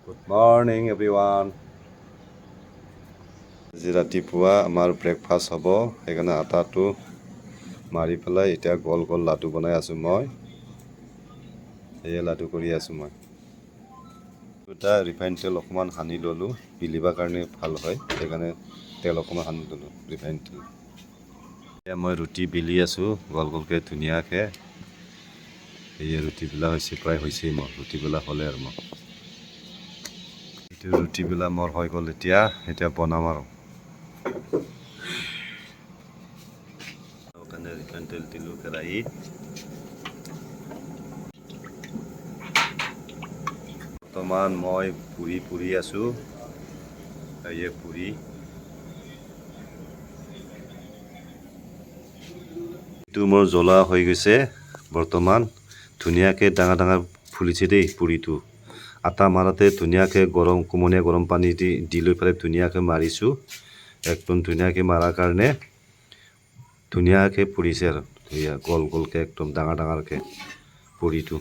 Good morning everyone. আজি ৰাতিপুৱা আমাৰ ব্ৰেকফাষ্ট হ'ব সেইকাৰণে আটাটো মাৰি পেলাই এতিয়া গোল গোল লাডু বনাই আছোঁ মই এই লাডু কৰি আছোঁ মই দুটা ৰিফাইন তেল অকমান সানি ললোঁ বিলিবৰ কাৰণে ভাল হয় সেইকাৰণে তেল অকমান সানি ললোঁ ৰিফাইন তেল এতিয়া মই ৰুটি বেলি আছোঁ গোল গোলকৈ ধুনীয়াকৈ এই ৰুটিবিলাক হৈছে প্ৰায় হৈছেই মোৰ ৰুটিবিলাক হ'লে আৰু মই ৰুটিবিলাক মোৰ হৈ গ'ল এতিয়া বনাম আৰু কাৰণে ৰিফাইন তেল দিলোঁ কেৰাহীত বৰ্তমান মই পুৰি পুৰি আছোঁ এই পুৰি এইটো মোৰ জ্বলা হৈ গৈছে বৰ্তমান ধুনীয়াকৈ ডাঙৰ ডাঙৰ ফুলিছে দেই পুৰিটো আটা মাৰোঁতে ধুনীয়াকৈ কুমলীয়া গৰম পানী দি লৈ পেলাই ধুনীয়াকৈ মাৰিছোঁ একদম ধুনীয়াকৈ মাৰাৰ কাৰণে ধুনীয়াকৈ পুৰিছে আৰু গোল গোলকৈ একদম ডাঙৰ ডাঙৰকৈ পুৰিটো